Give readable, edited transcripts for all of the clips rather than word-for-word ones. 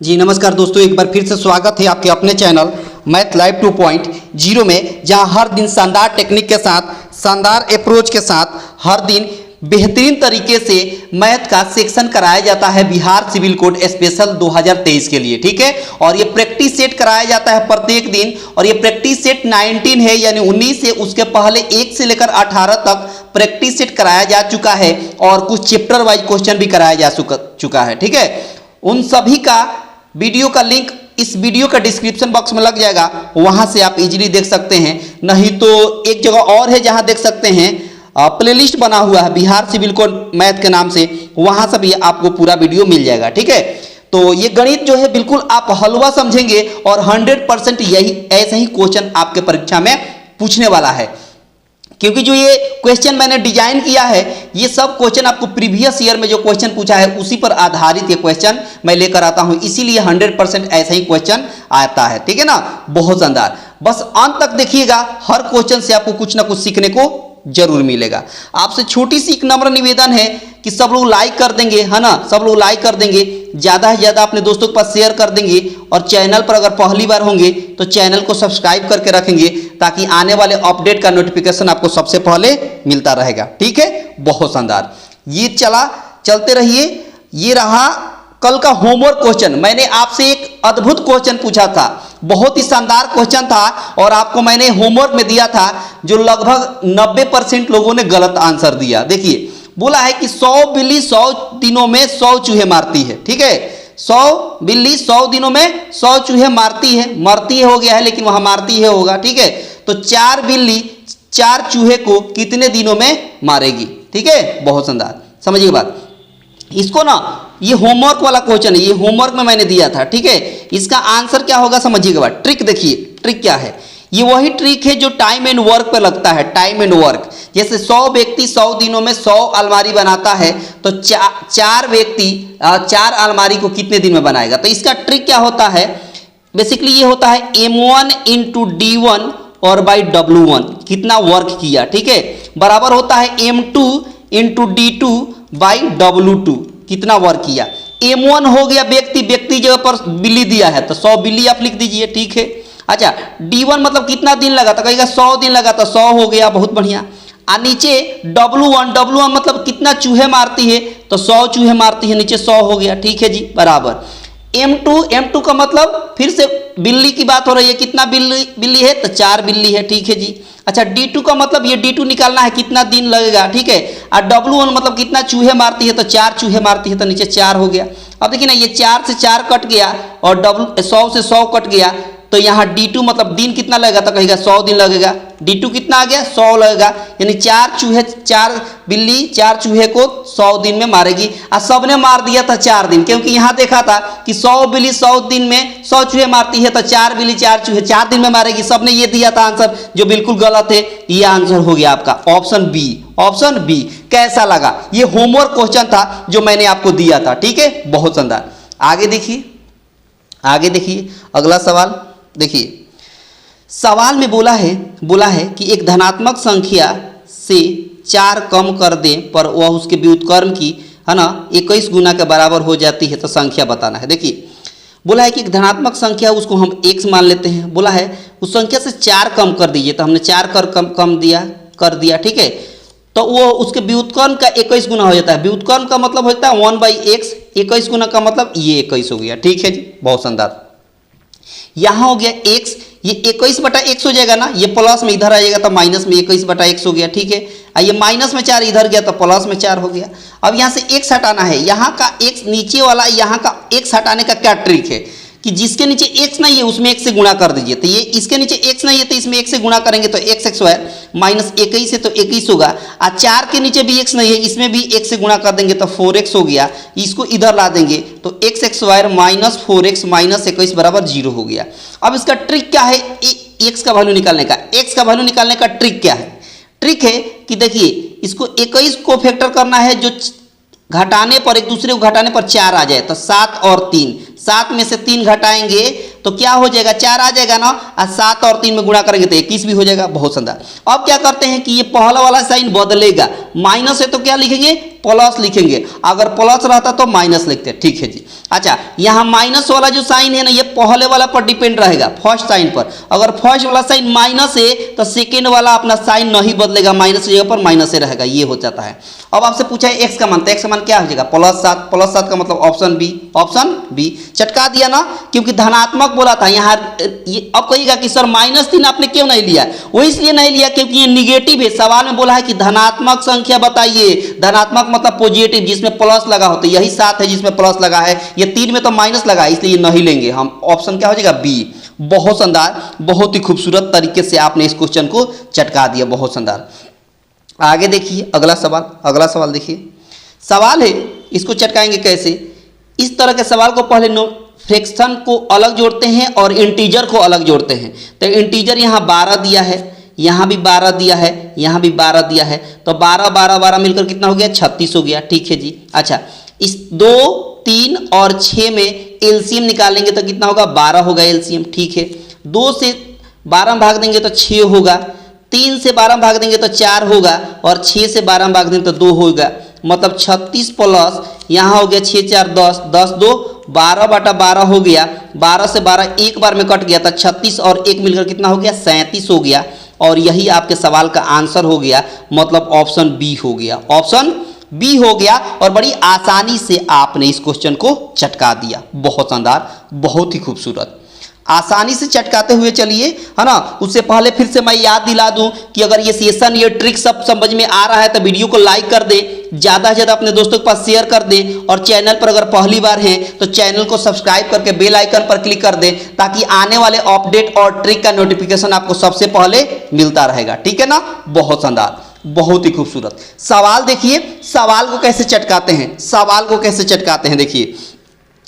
जी नमस्कार दोस्तों, एक बार फिर से स्वागत है आपके अपने चैनल मैथ लाइव 2.0 में, जहां हर दिन शानदार टेक्निक के साथ, शानदार अप्रोच के साथ हर दिन बेहतरीन तरीके से मैथ का सेक्शन कराया जाता है बिहार सिविल कोड स्पेशल 2023 के लिए। ठीक है, और ये प्रैक्टिस सेट कराया जाता है प्रत्येक दिन, और ये प्रैक्टिस सेट 19 है यानी 19 है। उसके पहले 1 से लेकर 18 तक प्रैक्टिस सेट कराया जा चुका है और कुछ चैप्टर वाइज क्वेश्चन भी कराया जा चुका है। ठीक है, उन सभी का वीडियो का लिंक इस वीडियो का डिस्क्रिप्शन बॉक्स में लग जाएगा, वहां से आप इजीली देख सकते हैं। नहीं तो एक जगह और है जहां देख सकते हैं, प्लेलिस्ट बना हुआ है बिहार सिविल कोड मैथ के नाम से, वहां से भी आपको पूरा वीडियो मिल जाएगा। ठीक है, तो ये गणित जो है बिल्कुल आप हलवा समझेंगे और 100% यही ऐसे ही क्वेश्चन आपके परीक्षा में पूछने वाला है, क्योंकि जो ये क्वेश्चन मैंने डिजाइन किया है, ये सब क्वेश्चन आपको प्रीवियस ईयर में जो क्वेश्चन पूछा है उसी पर आधारित ये क्वेश्चन मैं लेकर आता हूं, इसीलिए 100% ऐसा ही क्वेश्चन आता है। ठीक है ना, बहुत शानदार। बस अंत तक देखिएगा, हर क्वेश्चन से आपको कुछ ना कुछ सीखने को जरूर मिलेगा। आपसे छोटी सी एक नम्र निवेदन है कि सब लोग लाइक कर देंगे, है ना, सब लोग लाइक कर देंगे, ज्यादा से ज्यादा अपने दोस्तों के पास शेयर कर देंगे, और चैनल पर अगर पहली बार होंगे तो चैनल को सब्सक्राइब करके रखेंगे ताकि आने वाले अपडेट का नोटिफिकेशन आपको सबसे पहले मिलता रहेगा। ठीक है, बहुत शानदार। ये चलते रहिए। ये रहा कल का होमवर्क क्वेश्चन। मैंने आपसे एक अद्भुत क्वेश्चन पूछा था, बहुत ही शानदार क्वेश्चन था, और आपको मैंने होमवर्क में दिया था जो लगभग 90% लोगों ने गलत आंसर दिया। देखिए, बोला है कि 100 बिल्ली 100 दिनों में 100 चूहे मारती है। ठीक है, 100 बिल्ली 100 दिनों में 100 चूहे मारती है, मरती है हो गया है लेकिन वहां मारती है होगा। ठीक है, तो 4 बिल्ली 4 चूहे को कितने दिनों में मारेगी? ठीक है, बहुत शानदार, समझिए बात। इसको ना, ये होमवर्क वाला क्वेश्चन है, ये होमवर्क में मैंने दिया था। ठीक है, इसका आंसर क्या होगा समझिएगा बात। ट्रिक देखिए, ट्रिक क्या है। ये वही ट्रिक है जो टाइम एंड वर्क पे लगता है, टाइम एंड वर्क। जैसे 100 व्यक्ति 100 दिनों में 100 अलमारी बनाता है, तो 4 व्यक्ति 4 अलमारी को कितने दिन में बनाएगा? तो इसका ट्रिक क्या होता है, बेसिकली ये होता है M1 इंटू D1 और बाई W1, कितना वर्क किया। ठीक है, बराबर होता है M2 into D2 by W2, कितना वर्क किया। M1 हो गया व्यक्ति जगह पर बिल्ली दिया है तो 100 बिल्ली आप लिख दीजिए। ठीक है, अच्छा, D1 मतलब कितना दिन लगा, तो कहेगा 100 दिन लगा, तो 100 हो गया, बहुत बढ़िया। आ नीचे W1 मतलब कितना चूहे मारती है, तो 100 चूहे मारती है, नीचे 100 हो गया। ठीक है जी, बराबर। M2 का मतलब फिर से बिल्ली की बात हो रही है, कितना बिल्ली है, तो 4 बिल्ली है। ठीक है जी। अच्छा, D2 का मतलब ये D2 निकालना है, कितना दिन लगेगा। ठीक है, और W1 मतलब कितना चूहे मारती है, तो 4 चूहे मारती है, तो नीचे 4 हो गया। अब देखिए ना, ये 4 से 4 कट गया और 100 से 100 कट गया, तो यहाँ D2 मतलब दिन कितना लगेगा, तो कहेगा 100 दिन लगेगा। D2 कितना आ गया, 100 लगेगा, यानी 4 बिल्ली 4 चूहे को 100 दिन में मारेगी। और सबने मार दिया था 4 दिन, क्योंकि यहाँ देखा था कि 100 बिल्ली 100 दिन में 100 चूहे मारती है, तो 4 बिल्ली 4 चूहे 4 दिन में मारेगी। सबने ये दिया था आंसर, जो बिल्कुल गलत है। ये आंसर हो गया आपका ऑप्शन बी। ऑप्शन बी कैसा लगा? ये होमवर्क क्वेश्चन था जो मैंने आपको दिया था। ठीक है, बहुत शानदार। आगे देखिए, आगे देखिए, अगला सवाल देखिए। सवाल में बोला है कि एक धनात्मक संख्या से 4 कम कर दें पर वह उसके व्युत्क्रम की, है ना, 21 गुना के बराबर हो जाती है, तो संख्या बताना है। देखिए, बोला है कि एक धनात्मक संख्या, उसको हम x मान लेते हैं। बोला है उस संख्या से 4 कम कर दीजिए, तो हमने 4 कर दिया। ठीक है, तो वो उसके व्युत्क्रम का 21 गुना हो जाता है। व्युत्क्रम का मतलब होता है 1/x, 21 गुना का मतलब ये 21 हो गया। ठीक है जी, बहुत शानदार। यहाँ हो गया x, ये 21/x हो जाएगा ना, ये प्लस में इधर आ जाएगा तो माइनस में 21/x हो गया। ठीक है, ये माइनस में 4 इधर गया तो प्लस में 4 हो गया। अब यहाँ से x हटाना है, यहाँ का x नीचे वाला, यहाँ का x हटाने का क्या ट्रिक है कि जिसके नीचे x नहीं है उसमें x से गुणा कर दीजिए। तो ये इसके नीचे x नहीं है तो इसमें x से गुणा करेंगे तो x² माइनस 21 है तो 21 होगा। और 4 के नीचे भी x नहीं है, इसमें भी x से गुणा कर देंगे तो 4x हो गया। इसको इधर ला देंगे तो x² माइनस 4x माइनस 21 बराबर 0 हो गया। अब इसका ट्रिक क्या है, x का वैल्यू निकालने का? x का वैल्यू निकालने का ट्रिक क्या है? ट्रिक है कि देखिए, इसको 21 को फैक्टर करना है, जो घटाने पर, एक दूसरे को घटाने पर 4 आ जाए, तो 7 और 3, 7 में से 3 घटाएंगे तो क्या हो जाएगा, 4 आ जाएगा ना, और 7 और 3 में गुणा करेंगे तो 21 भी हो जाएगा। बहुत शानदार। अब क्या करते हैं कि ये पहला वाला साइन बदलेगा, माइनस है तो क्या लिखेंगे, प्लस लिखेंगे, अगर प्लस रहता तो माइनस लिखते। ठीक है जी। अच्छा, यहाँ माइनस वाला जो साइन है ना, ये पहले वाला पर डिपेंड रहेगा, फर्स्ट साइन पर। अगर फर्स्ट वाला साइन माइनस है तो सेकेंड वाला अपना साइन नहीं बदलेगा, माइनस की जगह पर माइनस से रहेगा, ये हो जाता है। अब आपसे पूछा है एक्स का मान, तो एक्स का मान क्या हो जाएगा? +7। +7 का मतलब ऑप्शन बी, ऑप्शन बी। चटका दिया ना, क्योंकि धनात्मक बोला था यहाँ। अब कहिएगा कि सर -3 आपने क्यों नहीं लिया? वो इसलिए नहीं लिया क्योंकि ये निगेटिव है। सवाल में बोला है कि धनात्मक संख्या बताइए। धनात्मक मतलब पॉजिटिव, जिसमें प्लस लगा होता है। यही 7 है जिसमें प्लस लगा है, ये 3 में तो माइनस लगा है, इसलिए नहीं लेंगे हम। ऑप्शन क्या हो जाएगा? बी। बहुत शानदार, बहुत ही खूबसूरत तरीके से आपने इस क्वेश्चन को चटका दिया, बहुत शानदार। आगे देखिए अगला सवाल। अगला सवाल देखिए, सवाल है इसको चटकाएंगे कैसे? इस तरह के सवाल को पहले फ्रैक्शन को अलग जोड़ते हैं और इंटीजर को अलग जोड़ते हैं। तो इंटीजर यहाँ 12 दिया है, यहाँ भी 12 दिया है, यहाँ भी 12 दिया है, तो 12 12 12 मिलकर कितना हो गया? 36 हो गया। ठीक है जी। अच्छा, इस 2 3 और 6 में एलसीएम निकालेंगे तो कितना होगा? 12 होगा एलसीएम। ठीक है, 2 से 12 में भाग देंगे तो 6 होगा, 3 से 12 में भाग देंगे तो 4 होगा, और 6 से 12 में भाग देंगे तो 2 होगा। मतलब 36 प्लस यहाँ हो गया 6 4 10, 10 2 12/12 हो गया। 12 से 12 एक बार में कट गया था, 36 और 1 मिलकर कितना हो गया? 37 हो गया। और यही आपके सवाल का आंसर हो गया, मतलब ऑप्शन बी हो गया। ऑप्शन बी हो गया, और बड़ी आसानी से आपने इस क्वेश्चन को चटका दिया। बहुत शानदार, बहुत ही खूबसूरत, आसानी से चटकाते हुए चलिए, है ना। उससे पहले फिर से मैं याद दिला दूं कि अगर ये सेशन, ये ट्रिक सब समझ में आ रहा है तो वीडियो को लाइक कर दें, ज़्यादा से ज़्यादा अपने दोस्तों के पास शेयर कर दें, और चैनल पर अगर पहली बार हैं तो चैनल को सब्सक्राइब करके बेल आइकन पर क्लिक कर दें, ताकि आने वाले अपडेट और ट्रिक का नोटिफिकेशन आपको सबसे पहले मिलता रहेगा। ठीक है ना। बहुत शानदार, बहुत ही खूबसूरत। सवाल देखिए, सवाल को कैसे चटकाते हैं, सवाल को कैसे चटकाते हैं। देखिए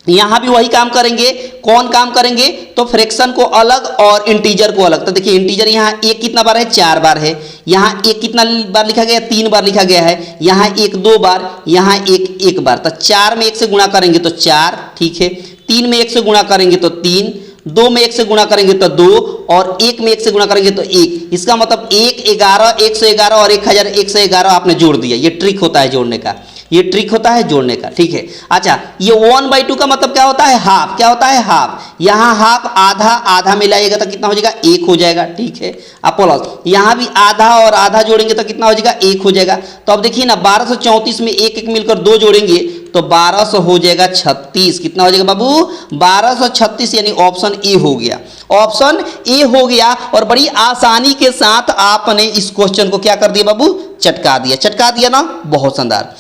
यहाँ भी वही काम करेंगे। कौन काम करेंगे? तो फ्रैक्शन को अलग और इंटीजर को अलग। तो देखिए इंटीजर यहाँ एक कितना बार है? 4 बार है। यहाँ एक कितना बार लिखा गया? 3 बार लिखा गया है। यहाँ एक 2 बार, यहाँ एक 1 बार। तो 4 में 1 से गुणा करेंगे तो 4, ठीक है। 3 में 1 से गुणा करेंगे तो 3, 2 में 1 से गुणा करेंगे तो 2, और 1 में 1 से गुणा करेंगे तो 1। इसका मतलब 1 11, 111 और 1111 आपने जोड़ दिया। ये ट्रिक होता है जोड़ने का, ये ट्रिक होता है जोड़ने का। ठीक है। अच्छा, ये 1/2 का मतलब क्या होता है? हाफ। क्या होता है? हाफ। यहाँ हाफ आधा, आधा मिलाइएगा तो कितना हो जाएगा? 1 हो जाएगा। ठीक है। अब प्लस यहाँ भी आधा और आधा जोड़ेंगे तो कितना हो जाएगा? 1 हो जाएगा। तो अब देखिए ना, 1234 में 1 1 मिलकर 2 जोड़ेंगे तो 1200 हो जाएगा 36। कितना हो जाएगा बाबू? 1236, यानी ऑप्शन ए हो गया। ऑप्शन ए हो गया, और बड़ी आसानी के साथ आपने इस क्वेश्चन को क्या कर दिया बाबू? चटका दिया। चटका दिया ना। बहुत शानदार,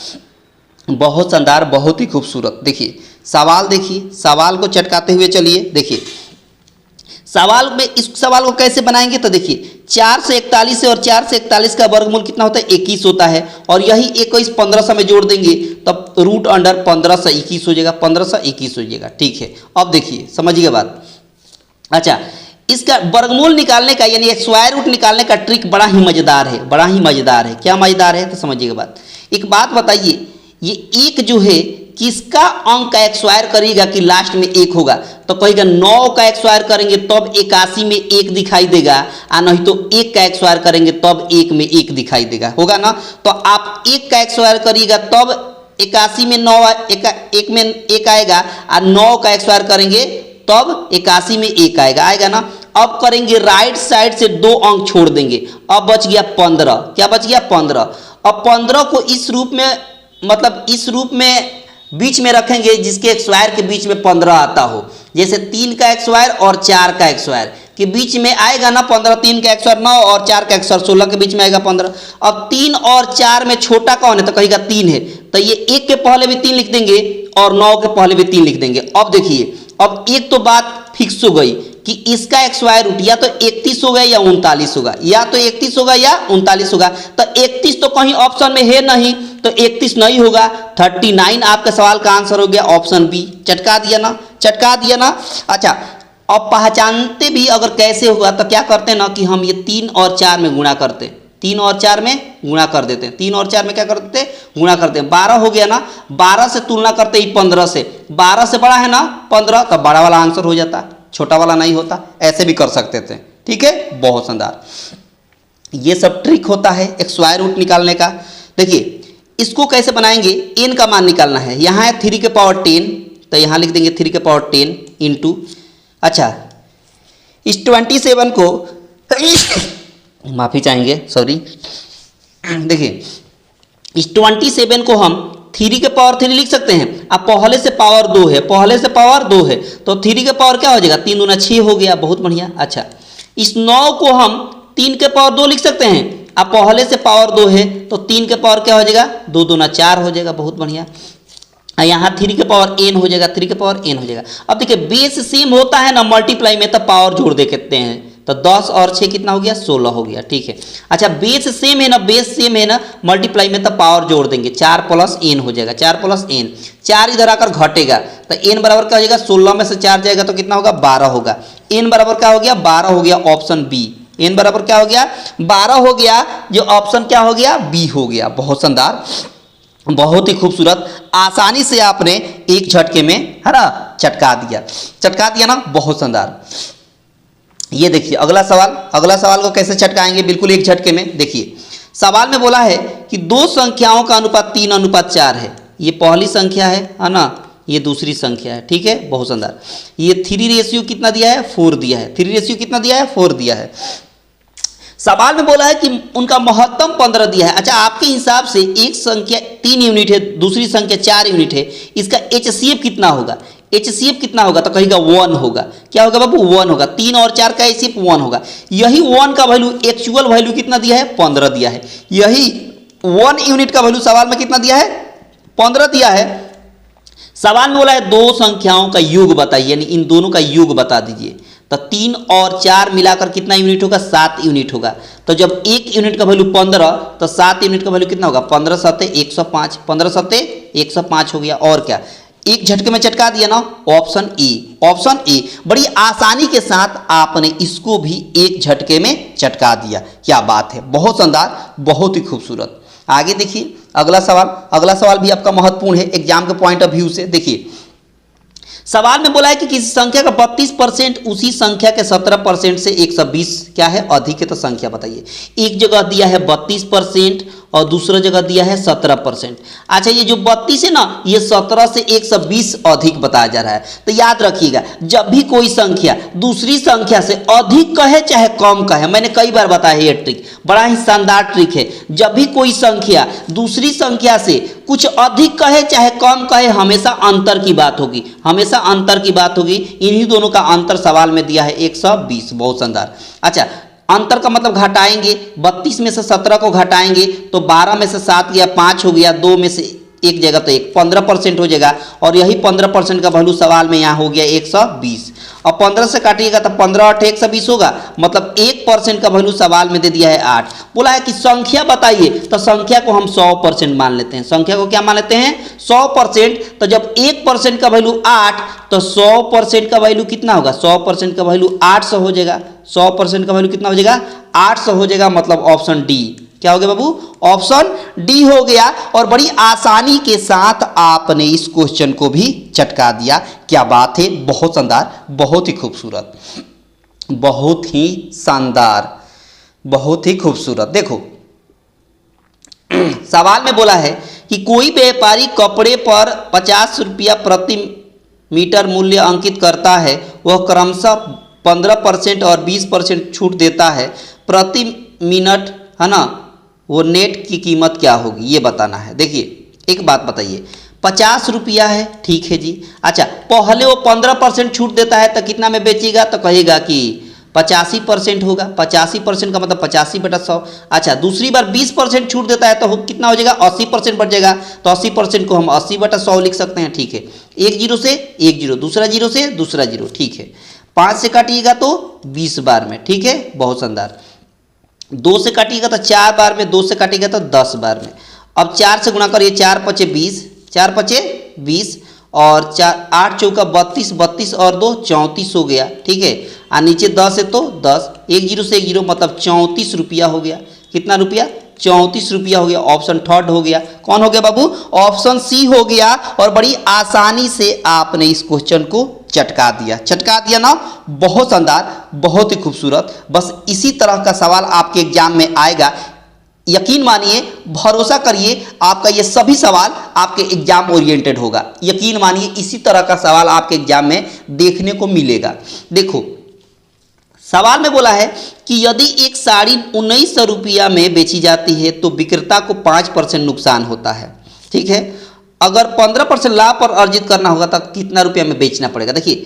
बहुत शानदार, बहुत ही खूबसूरत। देखिए सवाल, देखिए सवाल को चटकाते हुए चलिए। देखिए सवाल में, इस सवाल को कैसे बनाएंगे? तो देखिए 4 से 41 है, और 4 से 41 का वर्गमूल कितना होता है? 21 होता है। और यही 21 1500 में जोड़ देंगे तब √1521 हो जाएगा, 1521 हो जाएगा। ठीक है। अब देखिए समझिएगा बात। अच्छा, इसका वर्गमूल निकालने का, यानी स्क्वायर रूट निकालने का ट्रिक बड़ा ही मजेदार है, बड़ा ही मजेदार है। क्या मजेदार है? तो समझिएगा बात। एक बात बताइए, ये 1 जो है किसका अंक का स्क्वायर करिएगा कि लास्ट में 1 होगा? तो कहेगा 9 का स्क्वायर करेंगे तब 81 में 1 दिखाई देगा, और नहीं तो 1 का स्क्वायर करेंगे तब 1 में 1 दिखाई देगा, होगा ना। तो आप 1 का स्क्वायर करिएगा तब 81 में 9, 1 में 1 आएगा, और 9 का स्क्वायर करेंगे तब 81 में 1 आएगा, आएगा ना। अब करेंगे राइट साइड से 2 अंक छोड़ देंगे, अब बच गया 15। क्या बच गया? 15। अब 15 को इस रूप में, मतलब इस रूप में बीच में रखेंगे जिसके स्क्वायर के बीच में 15 आता हो। जैसे 3 का स्क्वायर और 4 का स्क्वायर के बीच में आएगा ना 15, 3 का स्क्वायर 9 और 4 का स्क्वायर 16 के बीच में आएगा 15। अब 3 और 4 में छोटा कौन है? तो कहेगा 3 है, तो ये 1 के पहले भी 3 लिख देंगे और 9 के पहले भी 3 लिख देंगे। अब देखिए, अब एक तो बात फिक्स हो गई कि इसका स्क्वायर रूट या तो 31 होगा या 39 होगा, या तो 31 होगा या 39 होगा। तो 31 तो कहीं ऑप्शन में है नहीं, तो 31 नहीं होगा। 39 आपका सवाल का आंसर हो गया, ऑप्शन बी। चटका दिया ना, चटका दिया ना। अच्छा, अब पहचानते भी अगर कैसे होगा तो क्या करते हैं ना कि हम ये 3 और 4 में गुणा करते हैं, 3 और 4 में गुणा कर देते हैं, 3 और 4 में क्या कर देते हैं? गुणा करते हैं। 12 हो गया ना, 12 से तुलना करते ही 15 से, 12 से बड़ा है ना 15, तो बड़ा वाला आंसर हो जाता, छोटा वाला नहीं होता। ऐसे भी कर सकते थे। ठीक है, बहुत शानदार। ये सब ट्रिक होता है एक स्क्वायर रूट निकालने का। देखिए इसको कैसे बनाएंगे, n का मान निकालना है। यहाँ है 3 के पावर 10, तो यहाँ लिख देंगे 3 के पावर 10 इंटू, अच्छा इस 27 को माफ़ी चाहेंगे, सॉरी, देखिए इस 27 को हम 3 के पावर 3 लिख सकते हैं। अब पहले से पावर 2 है, पहले से पावर 2 है, तो 3 के पावर क्या हो जाएगा, 3 दूना 6 हो गया, बहुत बढ़िया। अच्छा इस 9 को हम 3 के पावर 2 लिख सकते हैं। अब पहले से पावर 2 है, तो 3 के पावर क्या हो जाएगा, 2 दूना 4 हो जाएगा, बहुत बढ़िया। यहाँ 3 के पावर n हो जाएगा, 3 के पावर n हो जाएगा। अब देखिए बेस सेम होता है ना मल्टीप्लाई में, तो पावर जोड़ दे सकते हैं, तो 10 और 6 कितना हो गया, 16 हो गया, ठीक है। अच्छा बेस सेम है ना, बेस सेम है ना मल्टीप्लाई में, तो पावर जोड़ देंगे, 4 प्लस n हो जाएगा, 4 प्लस n, 4 इधर आकर घटेगा, तो n बराबर क्या हो जाएगा, 16 में से 4 जाएगा तो कितना होगा, 12 होगा। n बराबर क्या हो गया, 12 हो गया, ऑप्शन बी। n बराबर क्या हो गया, 12 हो गया, जो ऑप्शन क्या हो गया, बी हो गया। बहुत शानदार, बहुत ही खूबसूरत, आसानी से आपने एक झटके में है ना चटका दिया ना, बहुत शानदार। ये देखिए अगला सवाल को कैसे चटकाएंगे बिल्कुल एक झटके में। देखिए सवाल में बोला है कि दो संख्याओं का अनुपात 3:4 है। ये पहली संख्या है ना, ये दूसरी संख्या है, ठीक है, बहुत शानदार। ये 3 रेशियो कितना दिया है, 4 दिया है, 3 रेशियो कितना दिया है, 4 दिया है। सवाल में बोला है कि उनका महत्तम 15 दिया है। अच्छा आपके हिसाब से एक संख्या 3 यूनिट है, दूसरी संख्या 4 यूनिट है, इसका HCF कितना होगा, HCF कितना होगा, तो कहेगा 1 होगा। क्या होगा बाबू, 1 होगा। 3 और 4 का HCF 1 होगा। यही 1 का वैल्यू, एक्चुअल वैल्यू कितना दिया है, 15 दिया है। यही 1 यूनिट का वैल्यू सवाल में कितना दिया है, 15 दिया है। सवाल में बोला है दो संख्याओं का योग बताइए, यानी इन दोनों का योग बता दीजिए। तो 3 और 4 मिलाकर कितना यूनिट होगा, 7 यूनिट होगा। तो जब एक यूनिट का वैल्यू 15, तो 7 यूनिट का वैल्यू कितना होगा, 15 सत्ते 105, 15 सत्ते 105 हो गया। और क्या, एक झटके में चटका दिया ना, ऑप्शन ए। बड़ी आसानी के साथ आपने इसको भी एक झटके में चटका दिया, क्या बात है, बहुत शानदार, बहुत ही खूबसूरत। आगे देखिए अगला सवाल भी आपका महत्वपूर्ण है एग्जाम के पॉइंट ऑफ व्यू से। देखिए सवाल में बोला है कि किसी संख्या का 32% उसी संख्या के 17% से 120 क्या है अधिक है, तो संख्या बताइए। एक जगह दिया है 32% और दूसरा जगह दिया है 17%। अच्छा ये जो 32 है ना, ये 17 से 120 अधिक बताया जा रहा है। तो याद रखिएगा जब भी कोई संख्या दूसरी संख्या से अधिक कहे चाहे कम कहे, मैंने कई बार बताया है ये ट्रिक, बड़ा ही शानदार ट्रिक है। जब भी कोई संख्या दूसरी संख्या से कुछ अधिक कहे चाहे कम कहे, हमेशा अंतर की बात होगी, हमेशा अंतर की बात होगी। इन्हीं दोनों का अंतर सवाल में दिया है 120, बहुत शानदार। अच्छा अंतर का मतलब घटाएंगे, 32 में से 17 को घटाएंगे तो 12 में से 7 गया, 5 हो गया, 2 में से 1 जगह तो 1, 15% हो जाएगा। और यही 15% का वैल्यू सवाल में यहाँ हो गया 120। और 15 से काटिएगा तो 15 और 120 होगा, मतलब 1% का वैल्यू सवाल में दे दिया है 8। बोला है कि संख्या बताइए, तो संख्या को हम 100% मान लेते हैं। संख्या को क्या मान लेते हैं, 100%। तो जब 1% का वैल्यू 8, तो 100% का वैल्यू कितना होगा, 100% का वैल्यू 800 हो जाएगा। 100% का वैल्यू कितना हो जाएगा, 800 हो जाएगा, मतलब ऑप्शन डी। क्या हो गया बाबू, ऑप्शन डी हो गया। और बड़ी आसानी के साथ आपने इस क्वेश्चन को भी चटका दिया, क्या बात है, बहुत शानदार, बहुत ही खूबसूरत, बहुत ही शानदार, बहुत ही खूबसूरत। देखो सवाल में बोला है कि कोई व्यापारी कपड़े पर 50 रुपया प्रति मीटर मूल्य अंकित करता है, वह क्रमशः 15% और 20% छूट देता है प्रति मिनट, है ना, वो नेट की कीमत क्या होगी ये बताना है। देखिए एक बात बताइए, 50 रुपया है, ठीक है जी। अच्छा पहले वो 15% छूट देता है तो कितना में बेचेगा, तो कहेगा कि 85% होगा। 85% का मतलब 85/100। अच्छा दूसरी बार 20% छूट देता है तो कितना हो जाएगा, 80% बढ़ जाएगा। तो 80% को हम 80/100 लिख सकते हैं, ठीक है। एक जीरो से एक जीरो, दूसरा जीरो से दूसरा जीरो, ठीक है। 5 से काटिएगा तो 20 बार में, ठीक है, बहुत शानदार। 2 से काटिएगा तो 4 बार में, 2 से काटिएगा तो 10 बार में। अब 4 से गुणा करिए, 4 पचे 20, 4 पचे 20 और 8 चौका 32, 32 और 2 34 हो गया, ठीक है। और नीचे 10 है तो 10, एक जीरो से एक जीरो, मतलब 34 रुपया हो गया। कितना रुपया, 34 रुपया हो गया। ऑप्शन थर्ड हो गया, कौन हो गया बाबू, ऑप्शन सी हो गया। और बड़ी आसानी से आपने इस क्वेश्चन को चटका दिया ना, बहुत शानदार, बहुत ही खूबसूरत। बस इसी तरह का सवाल आपके एग्जाम में आएगा। यकीन मानिए, भरोसा करिए, आपका ये सभी सवाल आपके एग्जाम ओरिएंटेड होगा। यकीन मानिए इसी तरह का सवाल आपके एग्जाम में देखने को मिलेगा। देखो सवाल में बोला है कि यदि एक साड़ी 1900 रुपया में बेची जाती है तो विक्रेता को 5% नुकसान होता है। ठीक है, अगर 15% लाभ पर अर्जित करना होगा तो कितना रुपया में बेचना पड़ेगा। देखिए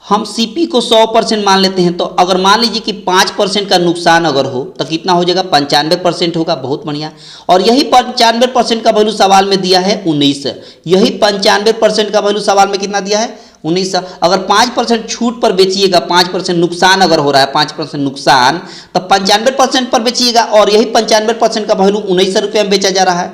हम सीपी को 100% मान लेते हैं, तो अगर मान लीजिए कि 5% का नुकसान अगर हो तो कितना हो जाएगा, 95% होगा। बहुत बढ़िया। और यही 95% का वैल्यू सवाल में दिया है 1900। यही 95% का वैल्यू सवाल में कितना दिया है, 1900। अगर 5% छूट पर बेचिएगा, 5% नुकसान अगर हो रहा है, 5% नुकसान, तो 95% पर बेचिएगा और यही 95% का वैल्यू 1900 रुपये में बेचा जा रहा है।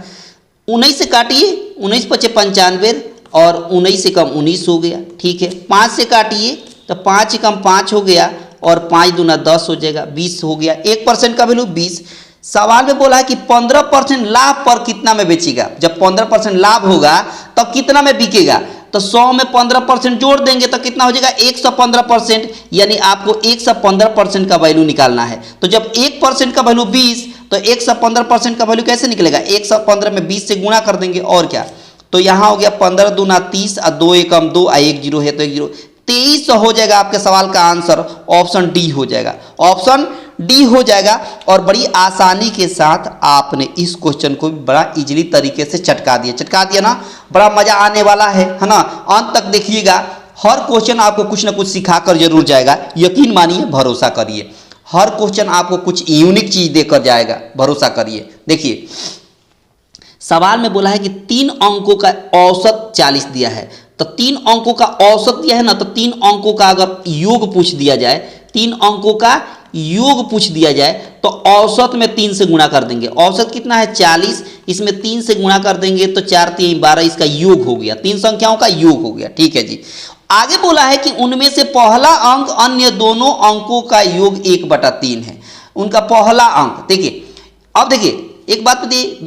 19 से काटिए, 19 पचे 95 और 19 से कम 19 हो गया। ठीक है, 5 से काटिए तो 5 से कम 5 हो गया और 5 दूना 10 हो जाएगा, 20 हो गया। 1% का वैल्यू 20। सवाल में बोला है कि 15% लाभ पर कितना में बेचेगा। जब 15% लाभ होगा तब तो कितना में बिकेगा, तो 100 में 15% जोड़ देंगे तो कितना हो जाएगा, 115%। यानी आपको 115% का वैल्यू निकालना है। तो जब 1% का वैल्यू 20 तो 115% का वैल्यू कैसे निकलेगा, 115 में 20 से गुणा कर देंगे और क्या। तो यहाँ हो गया 15 दूना 30 और 2 एकम 2 और 1 जीरो है तो 1 जीरो 23 हो जाएगा। आपके सवाल का आंसर ऑप्शन डी हो जाएगा, ऑप्शन डी हो जाएगा। और बड़ी आसानी के साथ आपने इस क्वेश्चन को भी बड़ा इजीली तरीके से चटका दिया ना। बड़ा मजा आने वाला है ना। अंत तक देखिएगा, हर क्वेश्चन आपको कुछ ना कुछ सिखा कर जरूर जाएगा। यकीन मानिए, भरोसा करिए, हर क्वेश्चन आपको कुछ यूनिक चीज देकर जाएगा, भरोसा करिए। देखिए सवाल में बोला है कि 3 अंकों का औसत 40 दिया है, तो 3 अंकों का औसत दिया है ना, तो 3 अंकों का अगर योग पूछ दिया जाए, 3 अंकों का योग पूछ दिया जाए तो औसत में 3 से गुणा कर देंगे। औसत कितना है 40, इसमें 3 से गुणा कर देंगे तो 4 3 12, इसका योग हो गया, 3 संख्याओं का योग हो गया। ठीक है जी। आगे बोला है कि उनमें से पहला अंक अन्य दोनों अंकों का योग 1/3 है। उनका पहला अंक देखिए, अब देखिए एक बात बताइए,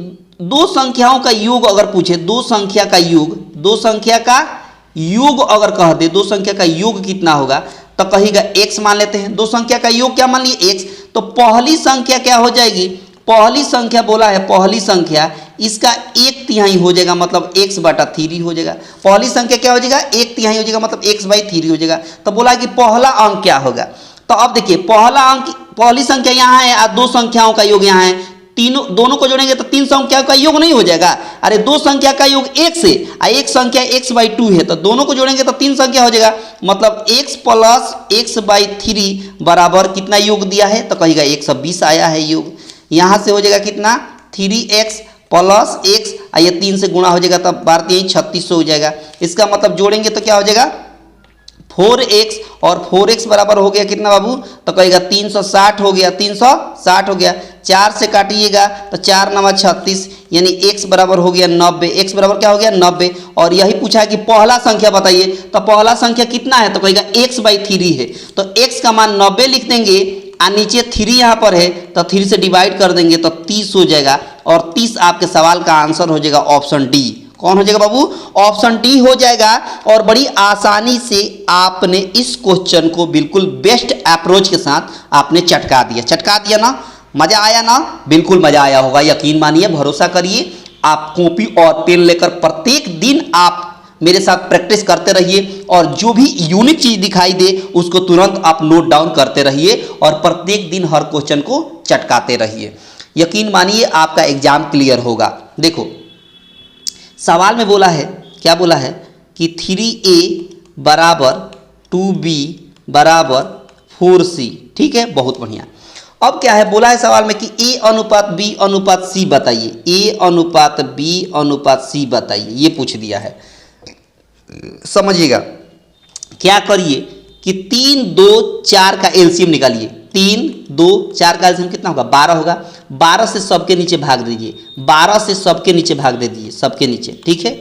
दो संख्याओं का योग अगर पूछे, दो संख्या का योग, दो संख्या का योग अगर कह दे, दो संख्या का योग कितना होगा तो कहेगा x मान लेते हैं। दो संख्या का योग क्या मान लिए x, तो पहली संख्या क्या हो जाएगी, पहली संख्या बोला है, पहली संख्या इसका 1/3 हो जाएगा, मतलब x/3 हो जाएगा। पहली संख्या क्या हो जाएगा, 1/3 हो जाएगा, मतलब x/3 हो जाएगा। तो बोला कि पहला अंक क्या होगा, तो अब देखिए पहला अंक, पहली संख्या यहाँ है और दो संख्याओं का योग यहाँ है, तीनों दोनों को जोड़ेंगे तो 3 संख्या का योग नहीं हो जाएगा। अरे दो संख्या का योग x है और एक संख्या x/2 है, तो दोनों को जोड़ेंगे तो 3 संख्या हो जाएगा, मतलब x + x/3 बराबर कितना योग दिया है, तो कहेगा 120 आया है योग। यहाँ से हो जाएगा कितना 3x + x, ये 3 से गुणा हो जाएगा तब 12 3600 हो जाएगा। इसका मतलब जोड़ेंगे तो क्या हो जाएगा 4x, और 4x बराबर हो गया कितना बाबू, तो कहेगा 360 हो गया, 360 हो गया। 4 से काटिएगा तो 4 9 36, यानी x बराबर हो गया 90। x बराबर क्या हो गया 90। और यही पूछा है कि पहला संख्या बताइए, तो पहला संख्या कितना है, तो कहेगा x/3 है, तो x का मान 90 लिख देंगे और नीचे 3 यहाँ पर है तो 3 से डिवाइड कर देंगे तो 30 हो जाएगा। और 30 आपके सवाल का आंसर हो जाएगा ऑप्शन डी। कौन हो जाएगा बाबू, ऑप्शन डी हो जाएगा। और बड़ी आसानी से आपने इस क्वेश्चन को बिल्कुल बेस्ट अप्रोच के साथ आपने चटका दिया ना। मजा आया ना, बिल्कुल मजा आया होगा, यकीन मानिए, भरोसा करिए। आप कॉपी और पेन लेकर प्रत्येक दिन आप मेरे साथ प्रैक्टिस करते रहिए और जो भी यूनिक चीज दिखाई दे उसको तुरंत आप नोट डाउन करते रहिए और प्रत्येक दिन हर क्वेश्चन को चटकाते रहिए। यकीन मानिए आपका एग्जाम क्लियर होगा। देखो सवाल में बोला है, क्या बोला है कि 3a = 2b = 4c। ठीक है, बहुत बढ़िया। अब क्या है, बोला है सवाल में कि a/b/c बताइए, a/b/c बताइए, ये पूछ दिया है। समझिएगा, क्या करिए कि 3 2 4 का एलसीएम निकालिए। 3 2 4 का एलसीएम कितना होगा, 12 होगा। 12 से सबके नीचे भाग दीजिए, 12 से सबके नीचे भाग दे दीजिए, सबके नीचे। ठीक है,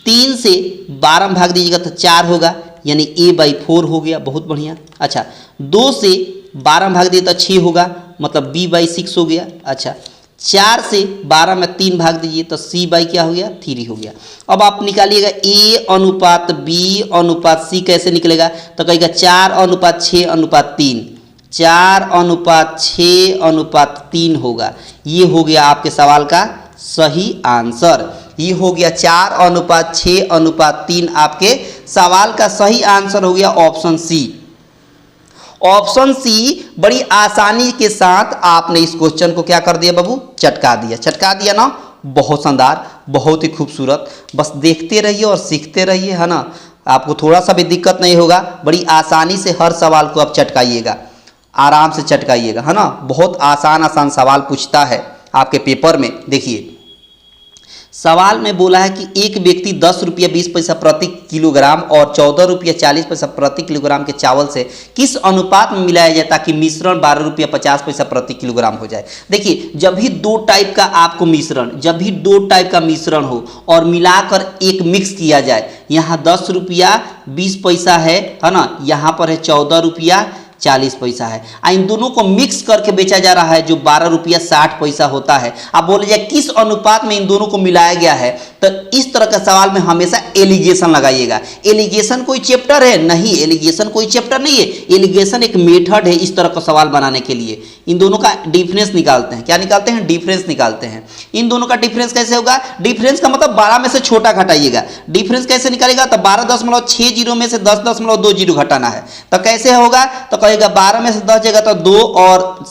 3 से 12 में भाग दीजिएगा तो 4 होगा, यानी a/4 हो गया। बहुत बढ़िया। अच्छा, 2 से 12 में भाग दिए तो 6 होगा, मतलब b/6 हो गया। अच्छा, 4 से 12 में 3 भाग दीजिए तो c/ क्या हो गया 3 हो गया। अब आप निकालिएगा a/b/c कैसे निकलेगा, तो कहेगा 4/6/3, 4:6:3 होगा। ये हो गया आपके सवाल का सही आंसर। ये हो गया 4:6:3 आपके सवाल का सही आंसर हो गया ऑप्शन सी। ऑप्शन सी बड़ी आसानी के साथ आपने इस क्वेश्चन को क्या कर दिया बाबू, चटका दिया। चटका दिया ना, बहुत शानदार, बहुत ही खूबसूरत। बस देखते रहिए और सीखते रहिए, है ना। आपको थोड़ा सा भी दिक्कत नहीं होगा, बड़ी आसानी से हर सवाल को आप चटकाइएगा, आराम से चटकाइएगा, है ना। बहुत आसान आसान सवाल पूछता है आपके पेपर में। देखिए सवाल में बोला है कि एक व्यक्ति 10 रुपया 20 पैसा प्रति किलोग्राम और 14 रुपया 40 पैसा प्रति किलोग्राम के चावल से किस अनुपात में मिलाया जाए ताकि मिश्रण 12 रुपया 50 पैसा प्रति किलोग्राम हो जाए। देखिए जब भी दो टाइप का आपको मिश्रण, जब भी दो टाइप का मिश्रण हो और मिलाकर एक मिक्स किया जाए, यहाँ 10 रुपया 20 पैसा है ना, यहाँ पर है 14 रुपया 40 पैसा है। इन दोनों को मिक्स करके बेचा जा रहा है जो 12 रुपया 60 पैसा होता है। अब बोले जाए किस अनुपात में इन दोनों को मिलाया गया है, तो इस तरह का सवाल में हमेशा एलिगेशन लगाइएगा। एलिगेशन कोई चैप्टर है नहीं, एलिगेशन कोई चैप्टर नहीं है, एलिगेशन एक मेथड है इस तरह का सवाल बनाने के लिए। इन दोनों का डिफरेंस निकालते हैं। क्या निकालते हैं? डिफरेंस निकालते हैं। इन दोनों का डिफरेंस कैसे होगा? डिफरेंस का मतलब 12 में से छोटा घटाइएगा। डिफरेंस कैसे निकालेगा? तो 12.60 में से 10.20 घटाना है। तो कैसे होगा? तो कहेगा 12 में से 10 जाएगा तो 2 और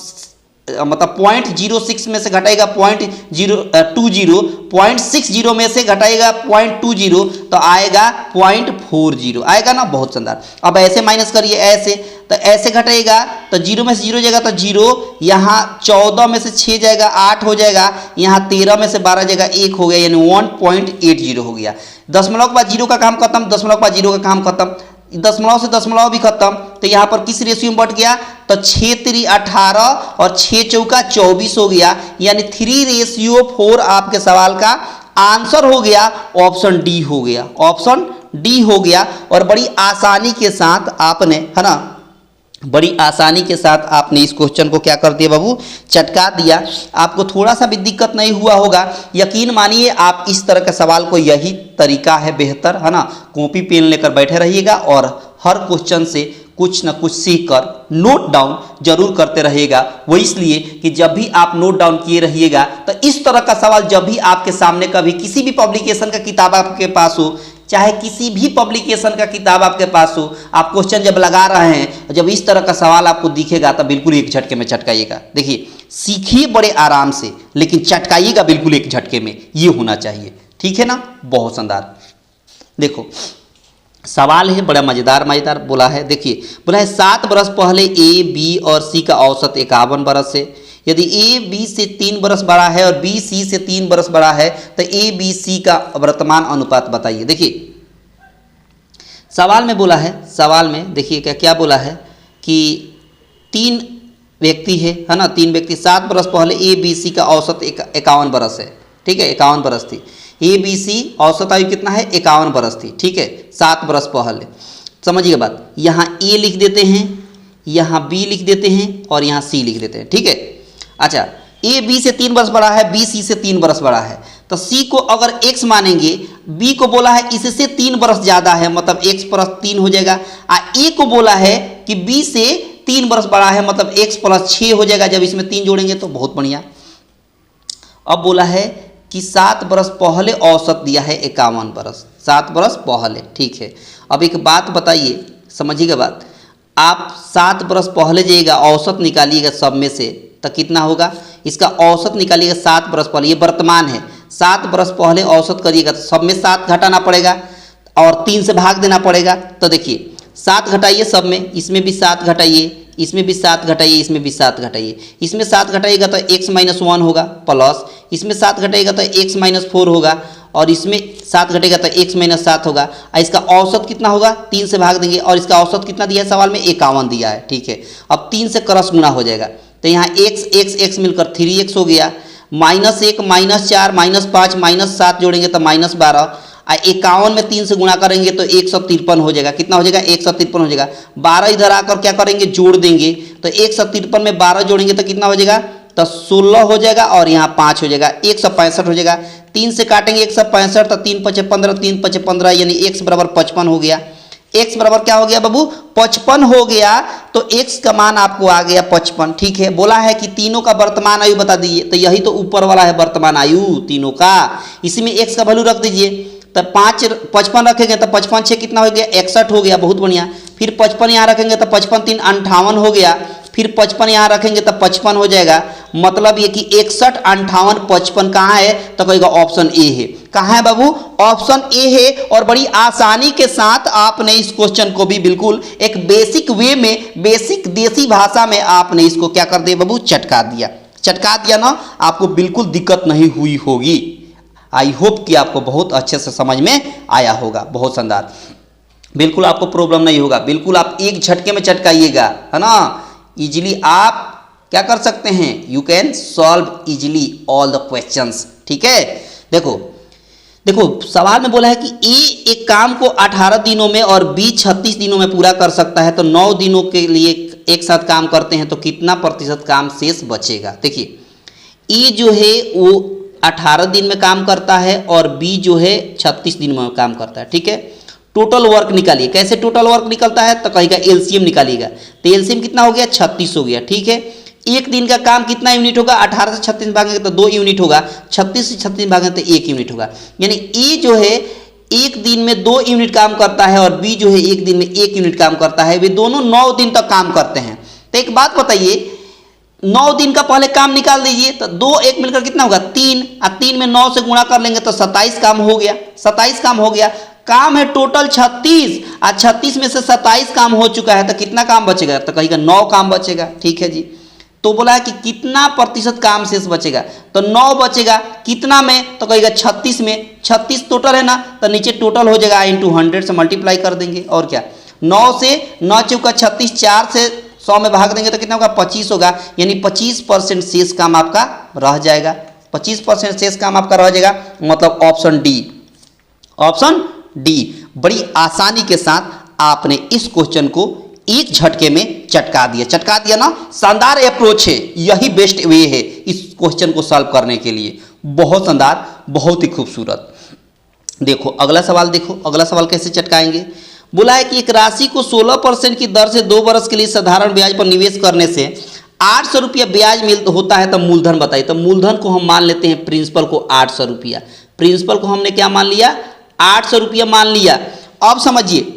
मतलब 0.06 में से घटाएगा 0.20, 0.60 में से घटाएगा 0.20 तो आएगा 0.40 आएगा ना। बहुत शानदार। अब ऐसे माइनस करिए, ऐसे तो ऐसे घटाएगा तो 0 में से 0 जाएगा तो 0, यहाँ 14 में से 6 जाएगा 8 हो जाएगा, यहाँ 13 में से 12 जाएगा 1 हो गया, यानी 1.80 हो गया। दशमलव के बाद 0 का काम खत्म, दशमलव के बाद 0 का काम खत्म, दशमलव से दशमलव भी खत्म। तो यहाँ पर किस रेशियो में बढ़ गया? तो 6×3 18 और 6×4 24 हो गया, यानी 3:4 आपके सवाल का आंसर हो गया। ऑप्शन डी हो गया, ऑप्शन डी हो गया। और बड़ी आसानी के साथ आपने, है ना, बड़ी आसानी के साथ आपने इस क्वेश्चन को क्या कर दिया बाबू, चटका दिया। आपको थोड़ा सा भी दिक्कत नहीं हुआ होगा। यकीन मानिए आप इस तरह के सवाल को, यही तरीका है बेहतर, है ना। कॉपी पेन लेकर बैठे रहिएगा और हर क्वेश्चन से कुछ न कुछ सीख कर नोट डाउन जरूर करते रहिएगा। वो इसलिए कि जब भी आप नोट डाउन किए रहिएगा तो इस तरह का सवाल जब भी आपके सामने कभी किसी भी पब्लिकेशन का किताब आपके पास हो, चाहे किसी भी पब्लिकेशन का किताब आपके पास हो, आप क्वेश्चन जब लगा रहे हैं, जब इस तरह का सवाल आपको दिखेगा तो बिल्कुल एक झटके में चटकाइएगा। देखिए सीखिए बड़े आराम से, लेकिन चटकाइएगा बिल्कुल एक झटके में, ये होना चाहिए। ठीक है ना, बहुत शानदार। देखो सवाल है बड़ा मजेदार बोला है। देखिए बोला है 7 बरस पहले ए, बी और सी का औसत 51 बरस है। यदि ए बी से 3 बरस बड़ा है और बी सी से 3 बरस बड़ा है तो ए बी सी का वर्तमान अनुपात बताइए। देखिए सवाल में बोला है, सवाल में देखिए क्या क्या बोला है कि 3 व्यक्ति है ना, 3 व्यक्ति 7 बरस पहले ए बी सी का औसत 51 बरस है। ठीक है, 51 बरस थी। ए बी सी औसत आयु कितना है? 51 बरस थी। ठीक है, 7 बरस पहले। समझिएगा बात, यहाँ ए लिख देते हैं, यहाँ बी लिख देते हैं और यहाँ सी लिख देते हैं। ठीक है, अच्छा ए बी से 3 बरस बड़ा है, बी सी से 3 बरस बड़ा है, तो सी को अगर x मानेंगे, बी को बोला है इससे 3 बरस ज़्यादा है, मतलब x + 3 हो जाएगा। ए को बोला है कि बी से 3 बरस बड़ा है, मतलब x + 6 हो जाएगा। जब इसमें 3 जोड़ेंगे तो बहुत बढ़िया। अब बोला है कि 7 बरस पहले औसत दिया है 51 बरस, 7 बरस पहले। ठीक है, अब एक बात बताइए, समझिएगा बात, आप 7 बरस पहले जाइएगा, औसत निकालिएगा सब में से तो कितना होगा? इसका औसत निकालिएगा 7 बरस पहले, ये वर्तमान है। 7 बरस पहले औसत करिएगा तो सब में 7 घटाना पड़ेगा और 3 से भाग देना पड़ेगा। तो देखिए 7 घटाइए सब में, इसमें भी 7 घटाइए, इसमें भी 7 घटाइए, इसमें भी 7 घटाइए। इसमें 7 घटाइएगा तो x - 1 होगा, प्लस इसमें 7 घटाइएगा तो x - 4 होगा, और इसमें 7 घटेगा तो x - 7 होगा। और इसका औसत कितना होगा? 3 से भाग देंगे, और इसका औसत कितना दिया है सवाल में? 51 दिया है। ठीक है, अब 3 से क्रॉस गुना हो जाएगा तो यहाँ x मिलकर 3x हो गया, -1 -4 -5 -7 जोड़ेंगे तो -12। 51 में 3 से गुणा करेंगे तो 153 हो जाएगा। कितना हो जाएगा? 153 हो जाएगा। 12 इधर आकर क्या करेंगे? जोड़ देंगे, तो 153 में 12 जोड़ेंगे तो कितना हो जाएगा? तो 16 हो जाएगा, और यहाँ 5 हो जाएगा, 165 हो जाएगा। 3 से काटेंगे 165 तो 3 × 5 = 15, 3 × 5 = 15, यानी x = 55 हो गया। x बराबर क्या हो गया बाबू 55 हो गया, तो x का मान आपको आ गया 55। ठीक है, बोला है कि तीनों का वर्तमान आयु बता दीजिए, तो यही तो ऊपर वाला है वर्तमान आयु तीनों का, इसी में x का वैल्यू रख दीजिए। तो 55 रखेंगे तो 55 6 कितना हो गया 61 हो गया, बहुत बढ़िया। फिर 55 यहाँ रखेंगे तो 55 3 58 हो गया, फिर 55 यहाँ रखेंगे तो 55 हो जाएगा। मतलब ये कि 61 58 55 कहाँ है, तो कहेगा ऑप्शन ए है। कहाँ है बाबू, ऑप्शन ए है। और बड़ी आसानी के साथ आपने इस क्वेश्चन को भी बिल्कुल एक बेसिक वे में, बेसिक देसी भाषा में आपने इसको क्या कर दिया बाबू, चटका दिया। चटका दिया ना, आपको बिल्कुल दिक्कत नहीं हुई होगी। आई होप कि आपको बहुत अच्छे से समझ में आया होगा, बहुत शानदार, बिल्कुल आपको प्रॉब्लम नहीं होगा, बिल्कुल आप एक झटके में चटकाइएगा, है ना। इजीली आप क्या कर सकते हैं, you can solve easily all the questions. ठीक है, देखो सवाल में बोला है कि ए एक काम को 18 दिनों में और बी 36 दिनों में पूरा कर सकता है, तो 9 दिनों के लिए एक साथ काम करते हैं तो कितना प्रतिशत काम शेष बचेगा। देखिए ए जो है वो 18 दिन में काम करता है और बी जो है 36 दिन में काम करता है। ठीक है, टोटल वर्क निकालिए। कैसे टोटल वर्क निकलता है, तो कहेगा एलसीएम निकालिएगा, तो एलसीएम कितना हो गया 36 हो गया। ठीक है, एक दिन का काम कितना यूनिट होगा, 18 से 36 भागेंगे तो 2 यूनिट होगा, 36 से 36 भागेंगे तो 1 यूनिट होगा। यानी ए जो है एक दिन में 2 यूनिट काम करता है और बी जो है एक दिन में 1 यूनिट काम करता है। वे दोनों 9 दिन तक काम करते हैं। तो एक बात बताइए, 9 दिन का पहले काम निकाल दीजिए, तो 2 1 मिलकर कितना होगा 3, और 3 में 9 से गुणा कर लेंगे तो 27 काम हो गया। 27 काम हो गया, काम है टोटल 36, और 36 में से 27 काम हो चुका है, तो कितना काम बचेगा, तो कहेगा 9 काम बचेगा। ठीक है जी, तो बोला है कि कितना प्रतिशत काम शेष बचेगा, तो 9 बचेगा, कितना में, तो कहेगा 36 में। 36 टोटल है ना, तो नीचे टोटल हो जाएगा इंटू 100 से मल्टीप्लाई कर देंगे, और क्या 9 से 9 चौका 36, 4 से 100 में भाग देंगे तो कितना होगा 25 होगा। यानी 25% शेष काम आपका रह जाएगा, 25% शेष काम आपका रह जाएगा, मतलब ऑप्शन डी। ऑप्शन डी, बड़ी आसानी के साथ आपने इस क्वेश्चन को एक झटके में चटका दिया ना। शानदार अप्रोच है, यही बेस्ट वे है इस क्वेश्चन को सॉल्व करने के लिए। बहुत शानदार, बहुत ही खूबसूरत। देखो अगला सवाल, देखो अगला सवाल कैसे चटकाएंगे। बोला है कि एक राशि को 16% की दर से 2 वर्ष के लिए साधारण ब्याज पर निवेश करने से 800 रुपया ब्याज होता है, तो मूलधन बताइए। तो मूलधन को हम मान लेते हैं प्रिंसिपल को 800 रुपया। प्रिंसिपल को हमने क्या मान लिया, 800 रुपया मान लिया। अब समझिए,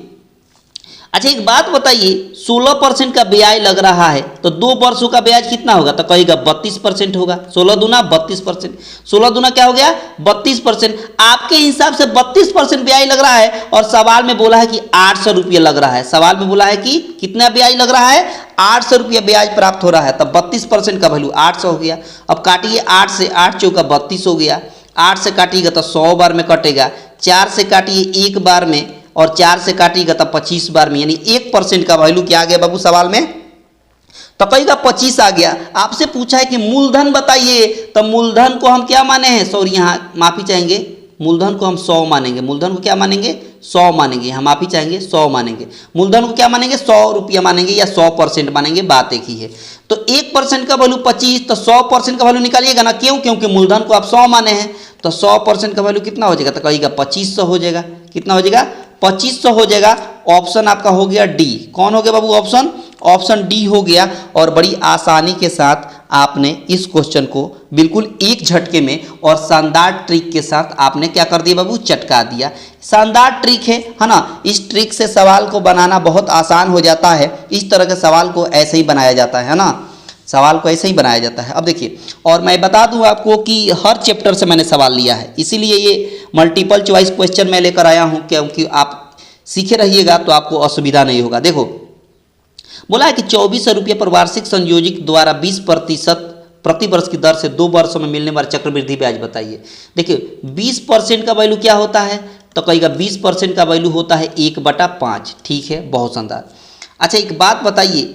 अच्छा एक बात बताइए, 16% का ब्याज लग रहा है, तो 2 वर्षों का ब्याज कितना होगा, तो कहेगा 32% होगा। 16 दूना 32%, 16 दूना क्या हो गया 32%। आपके हिसाब से 32% ब्याज लग रहा है, और सवाल में बोला है कि 800 रुपया लग रहा है। सवाल में बोला है कि कितना ब्याज लग रहा है, 800 रुपया ब्याज प्राप्त हो रहा है, तब 32% का वैल्यू 800 हो गया। अब काटिए 8 से, 8 चौका 32 हो गया। 8 से काटिएगा तो 100 बार में कटेगा, 4 से काटिए 1 बार में, और 4 से काटिएगा तो 25 बार में। यानी 1% का वैल्यू क्या आ गया बाबू सवाल में, तो कहेगा 25 आ गया। आपसे पूछा है कि मूलधन बताइए, तो मूलधन को हम क्या माने हैं, सॉरी यहाँ माफी चाहेंगे, मूलधन को हम 100 मानेंगे। मूलधन को क्या मानेंगे 100 मानेंगे, हम माफी चाहेंगे 100 मानेंगे। मूलधन को क्या मानेंगे 100 रुपया मानेंगे या 100% मानेंगे, बात एक ही है। तो 1% का वैल्यू 25, तो 100% का वैल्यू निकालिएगा ना, क्यों, क्योंकि मूलधन को आप 100 माने हैं, तो 100% का वैल्यू कितना हो जाएगा, तो कहेगा 2500 हो जाएगा। कितना हो जाएगा 2500 हो जाएगा। ऑप्शन आपका हो गया डी। कौन हो गया बाबू ऑप्शन डी हो गया। और बड़ी आसानी के साथ आपने इस क्वेश्चन को बिल्कुल एक झटके में और शानदार ट्रिक के साथ आपने क्या कर दिया बाबू, चटका दिया। शानदार ट्रिक है ना। इस ट्रिक से सवाल को बनाना बहुत आसान हो जाता है। इस तरह के सवाल को ऐसे ही बनाया जाता है ना, सवाल को ऐसे ही बनाया जाता है। अब देखिए, और मैं बता दूं आपको कि हर चैप्टर से मैंने सवाल लिया है, इसीलिए ये मल्टीपल चॉइस क्वेश्चन मैं लेकर आया हूं, क्योंकि आप सीखे रहिएगा तो आपको असुविधा नहीं होगा। देखो बोला है कि 2400 रुपये पर वार्षिक संयोजित द्वारा 20% प्रति वर्ष की दर से 2 वर्षों में मिलने वाला चक्रवृद्धि ब्याज बताइए। देखिए 20% का वैल्यू क्या होता है, तो कहेगा 20% का वैल्यू होता है 1/5। ठीक है, बहुत शानदार। अच्छा एक बात बताइए,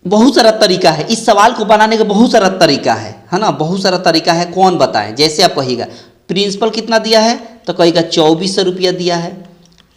बहुत सारा तरीका है इस सवाल को बनाने का, बहुत सारा तरीका है ना, बहुत सारा तरीका है। कौन बताएं, जैसे आप कहिएगा प्रिंसिपल कितना दिया है, तो कहेगा 2400 रुपया दिया है।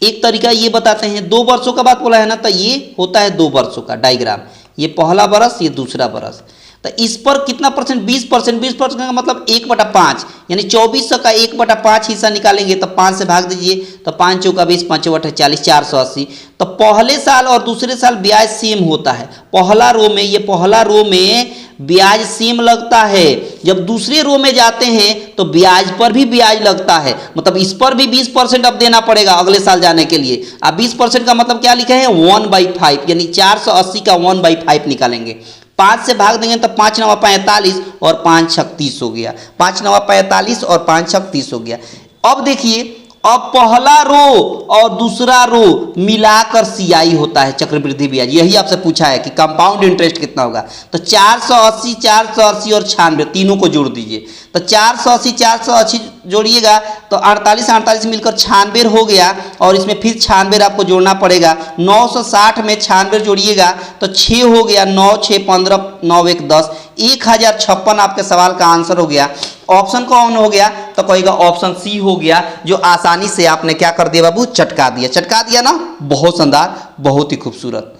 एक तरीका ये बताते हैं, 2 वर्षों का बात बोला है ना, तो ये होता है 2 वर्षों का डायग्राम, ये पहला बरस, ये दूसरा बरस। तो इस पर कितना परसेंट, 20%, 20% का मतलब 1/5, यानी 2400 का 1/5 हिस्सा निकालेंगे तो 5 से भाग दीजिए, तो 5 चौका 20, 5 चौका 40, 480। तो पहले साल और दूसरे साल ब्याज सेम होता है। पहला रो में, ये पहला रो में ब्याज सेम लगता है। जब दूसरे रो में जाते हैं तो ब्याज पर भी ब्याज लगता है, मतलब इस पर भी 20% अब देना पड़ेगा अगले साल जाने के लिए। अब 20% का मतलब क्या लिखे हैं, 1/5, यानी 480 का 1/5 निकालेंगे। 5 से भाग देंगे तो 5 9 45 और 5 36 हो गया, 5 9 45 और 5 36 हो गया। अब देखिए, अब पहला रो और दूसरा रो मिलाकर सीआई होता है चक्रवृद्धि ब्याज। यही आपसे पूछा है कि कंपाउंड इंटरेस्ट कितना होगा। तो 480, 480 और 96 तीनों को जोड़ दीजिए। तो 480, 480 जोड़िएगा तो 48, 48 मिलकर 96 हो गया, और इसमें फिर 96 आपको जोड़ना पड़ेगा। 960 में 96 जोड़िएगा तो 6 हो गया, 9 6 15, 9 1 10, 1056 आपके सवाल का आंसर हो गया। ऑप्शन कौन हो गया, तो कहेगा ऑप्शन सी हो गया, जो आसानी से आपने क्या कर दिया बाबू, चटका दिया। चटका दिया ना, बहुत शानदार, बहुत ही खूबसूरत।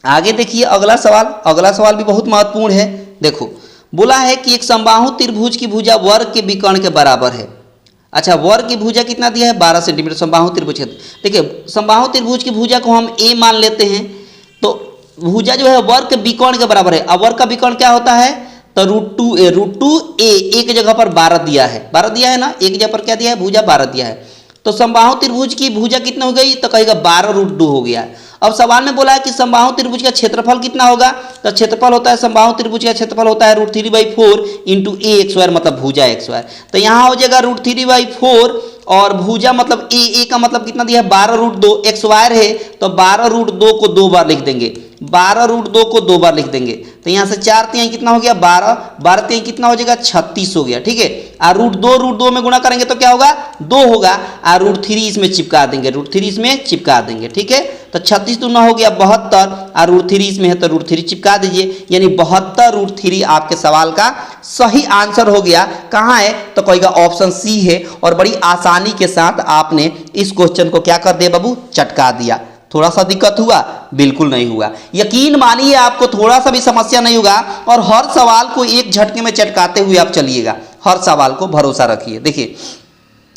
आगे देखिए अगला सवाल। अगला सवाल भी बहुत महत्वपूर्ण है। देखो, बोला है कि एक समबाहु त्रिभुज की भुजा वर्ग के विकर्ण के बराबर है। अच्छा, वर्ग की भुजा कितना दिया है, 12 सेंटीमीटर समबाहु त्रिभुज। देखिए, समबाहु त्रिभुज की भुजा को हम ए मान लेते हैं, तो भुजा जो है वर्ग के विकर्ण के बराबर है। अब वर्ग का विकर्ण क्या होता है, तो √2a, एक जगह पर 12 दिया है, 12 दिया है ना, एक जगह पर क्या दिया है, भुजा 12 दिया है। तो समबाहु त्रिभुज की भुजा कितना हो गई, तो कहेगा 12√2 हो गया। अब सवाल में बोला है कि समबाहु त्रिभुज का क्षेत्रफल कितना होगा, तो क्षेत्रफल होता है, समबाहु त्रिभुज का क्षेत्रफल होता है √3/4 इंटू a(x²), मतलब भुजा x²। तो यहाँ हो जाएगा √3/4 और भुजा मतलब ए का मतलब कितना दिया है, 12√2, x² है तो 12√2 को 2 बार लिख देंगे, 12√2 को 2 बार लिख देंगे। तो यहाँ से 4 तिहाई कितना हो गया, 12, 12 तिहाई कितना हो जाएगा, 36 हो गया। ठीक है, और √2 में गुणा करेंगे तो क्या होगा, 2 होगा, और √3 इसमें चिपका देंगे, √3 इसमें चिपका देंगे। ठीक है, तो 36 दूना हो गया 72, और √3 इसमें है तो √3 चिपका दीजिए, यानी 72√3 आपके सवाल का सही आंसर हो गया। कहाँ है, तो कहेगा ऑप्शन सी है, और बड़ी आसानी के साथ आपने इस क्वेश्चन को क्या कर दिया बाबू, चटका दिया। थोड़ा सा दिक्कत हुआ, बिल्कुल नहीं हुआ। यकीन मानिए आपको थोड़ा सा भी समस्या नहीं होगा, और हर सवाल को एक झटके में चटकाते हुए आप चलिएगा, हर सवाल को भरोसा रखिए। देखिए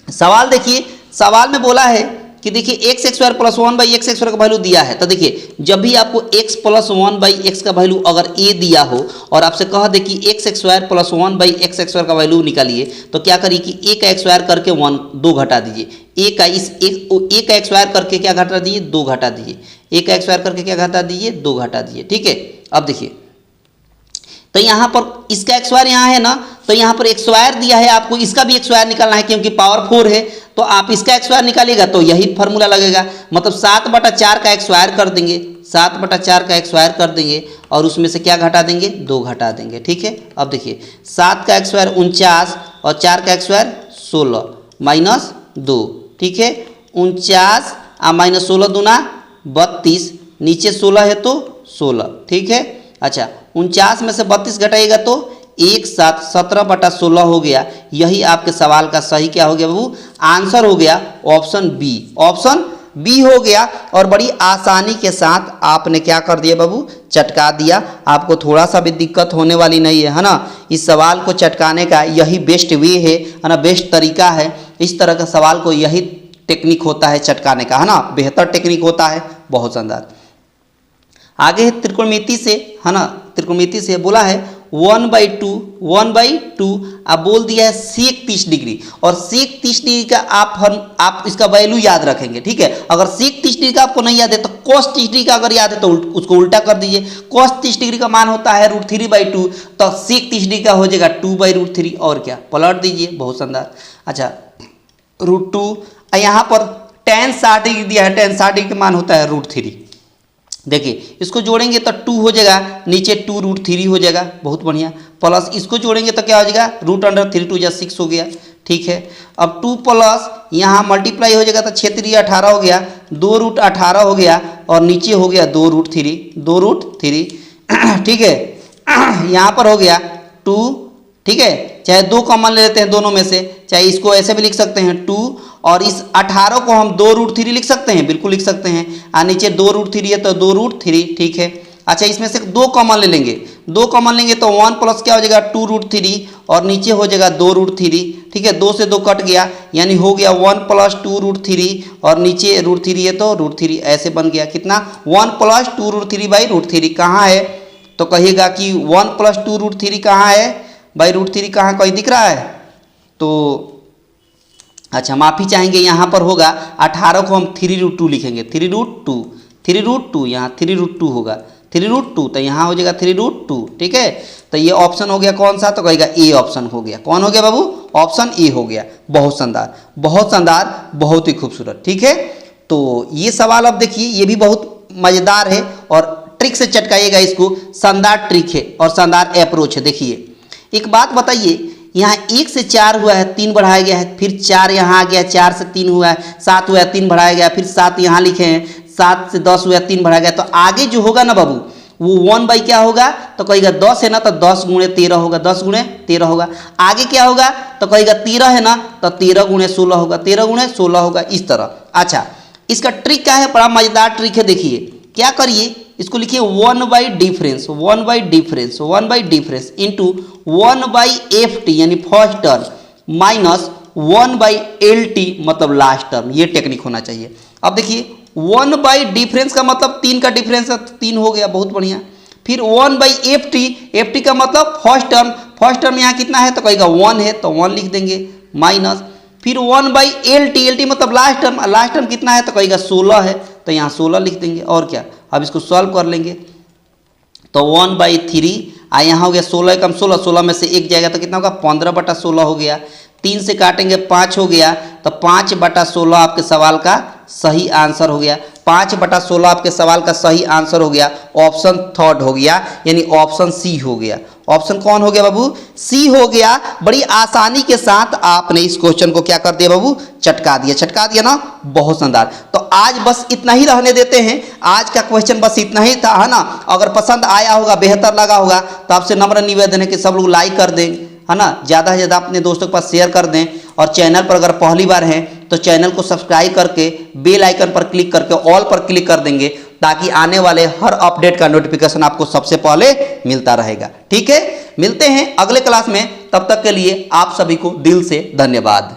सवाल, देखिए सवाल में बोला है कि देखिए x² + 1/x² का वैल्यू दिया है। तो देखिए, जब भी आपको x + 1/x का वैल्यू अगर a दिया हो और आपसे कह दे कि x² + 1/x² का वैल्यू निकालिए, तो क्या करिए कि a का x² करके 2 घटा दीजिए, a का x² करके क्या घटा दीजिए, 2 घटा दीजिए, a का x² करके क्या घटा दीजिए, 2 घटा दीजिए। ठीक है, अब देखिए, तो यहाँ पर इसका x² यहाँ है ना, तो यहाँ पर x² दिया है, आपको इसका भी x² निकालना है, क्योंकि पावर 4 है, तो आप इसका x² निकालिएगा तो यही फार्मूला लगेगा, मतलब 7/4 का x² कर देंगे, 7/4 का x² कर देंगे, और उसमें से क्या घटा देंगे, 2 घटा देंगे। ठीक है, अब देखिए 7 का x² 49 और 4 का x² 16 माइनस 2। ठीक है, 49 माइनस 16 दूना 32, नीचे 16 है तो 16। ठीक है, अच्छा 49 में से 32 घटाइएगा तो 1 7 17/16 हो गया। यही आपके सवाल का सही क्या हो गया बाबू, आंसर हो गया ऑप्शन बी, ऑप्शन बी हो गया। और बड़ी आसानी के साथ आपने क्या कर दिया बाबू, चटका दिया। आपको थोड़ा सा भी दिक्कत होने वाली नहीं है ना, इस सवाल को चटकाने का यही बेस्ट वे है ना, बेस्ट तरीका है। इस तरह का सवाल को यही टेक्निक होता है चटकाने का, है ना, बेहतर टेक्निक होता है, बहुत शानदार। आगे है त्रिकोणमिति से, है ना, त्रिकोणमिति से बोला है 1/2 आप बोल दिया है sec 30 डिग्री, और sec 30 डिग्री का आप इसका वैल्यू याद रखेंगे। ठीक है, अगर sec 30 डिग्री का आपको नहीं याद है तो cos 30 डिग्री का अगर याद है तो उसको उल्टा कर दीजिए। cos 30 डिग्री का मान होता है √3/2, तो sec 30 डिग्री का हो जाएगा 2/√3, और क्या पलट दीजिए, बहुत शानदार। अच्छा √2, यहाँ पर tan 60 डिग्री दिया है, tan 60 डिग्री का मान होता है √3। देखिए इसको जोड़ेंगे तो 2 हो जाएगा, नीचे 2√3 हो जाएगा, बहुत बढ़िया। प्लस इसको जोड़ेंगे तो क्या हो जाएगा, √3 2 6 हो गया। ठीक है, अब 2 प्लस यहाँ मल्टीप्लाई हो जाएगा तो 6 3 18 हो गया, 2√18 हो गया, और नीचे हो गया 2√3। ठीक है, यहाँ पर हो गया 2। ठीक है, चाहे 2 कॉमन ले लेते हैं दोनों में से, चाहे इसको ऐसे भी लिख सकते हैं 2, और इस 18 को हम 2√3 लिख सकते हैं, बिल्कुल लिख सकते हैं, और नीचे 2√3 है तो 2√3। ठीक है, अच्छा इसमें से 2 कॉमन ले लेंगे, 2 कॉमन लेंगे तो 1 प्लस क्या हो जाएगा 2√3 और नीचे हो जाएगा 2√3। ठीक है, 2 से 2 कट गया यानी हो गया 1 प्लस 2√3 और नीचे √3 है तो √3 ऐसे बन गया। कितना 1 प्लस 2√3 बाई √3 कहाँ है, तो कहिएगा कि 1 प्लस 2√3 कहाँ है बाई √3 कहाँ, कहीं दिख रहा है? तो अच्छा माफ़ी चाहेंगे, यहाँ पर होगा 18 को हम 3√2 लिखेंगे, 3√2 यहाँ 3√2 होगा, 3√2 तो यहाँ हो जाएगा 3√2। ठीक है, तो ये ऑप्शन हो गया कौन सा, तो कहेगा ए ऑप्शन हो गया। कौन हो गया बाबू, ऑप्शन ए हो गया। बहुत शानदार, बहुत शानदार, बहुत ही खूबसूरत। ठीक है, तो ये सवाल अब देखिए ये भी बहुत मज़ेदार है और ट्रिक से चटकाइएगा इसको, शानदार ट्रिक है और शानदार अप्रोच है। देखिए एक बात बताइए, यहाँ 1 से 4 हुआ है, 3 बढ़ाया गया है, फिर 4 यहाँ आ गया, 4 से 3 हुआ है, 7 हुआ है, 3 बढ़ाया गया, फिर 7 यहाँ लिखे हैं, 7 से 10 हुआ है, 3 बढ़ाया गया, तो आगे जो होगा ना बाबू वो 1 बाई क्या होगा, तो कहेगा 10 है ना तो 10 गुणे 13 होगा, 10 गुणे 13 होगा। आगे क्या होगा, तो कहेगा 13 है ना तो 13 गुणे 16 होगा, 13 गुणे 16 होगा, इस तरह। अच्छा इसका ट्रिक क्या है, बड़ा मजेदार ट्रिक है। देखिए क्या करिए, इसको लिखिए 1 by difference, 1 by difference, 1 by difference into 1 by FT यानी first term minus 1 by LT मतलब लास्ट टर्म। ये टेक्निक होना चाहिए। अब देखिए 1 बाई डिफरेंस का मतलब 3 का डिफरेंस है, 3 हो गया, बहुत बढ़िया। फिर 1 बाई FT का मतलब फर्स्ट टर्म यहाँ कितना है, तो कहेगा 1 है तो 1 लिख देंगे, माइनस फिर 1 बाई LT मतलब लास्ट टर्म कितना है, तो कहेगा 16 है तो यहाँ 16 लिख देंगे। और क्या, अब इसको सॉल्व कर लेंगे तो 1/3 यहाँ हो गया 16 कम 16, 16 में से 1 जाएगा तो कितना होगा 15/16 हो गया। 3 से काटेंगे 5 हो गया तो 5/16 आपके सवाल का सही आंसर हो गया। 5/16 आपके सवाल का सही आंसर हो गया, ऑप्शन थर्ड हो गया, यानी ऑप्शन सी हो गया। ऑप्शन कौन हो गया बाबू, सी हो गया। बड़ी आसानी के साथ आपने इस क्वेश्चन को क्या कर दिया बाबू, चटका दिया ना, बहुत शानदार। तो आज बस इतना ही रहने देते हैं, आज का क्वेश्चन बस इतना ही था, है ना। अगर पसंद आया होगा, बेहतर लगा होगा तो आपसे नम्र निवेदन है कि सब लोग लाइक कर दें, है ना, ज़्यादा से ज़्यादा अपने दोस्तों के पास शेयर कर दें। और चैनल पर अगर पहली बार हैं तो चैनल को सब्सक्राइब करके बेल आइकन पर क्लिक करके ऑल पर क्लिक कर देंगे, ताकि आने वाले हर अपडेट का नोटिफिकेशन आपको सबसे पहले मिलता रहेगा। ठीक है, मिलते हैं अगले क्लास में, तब तक के लिए आप सभी को दिल से धन्यवाद।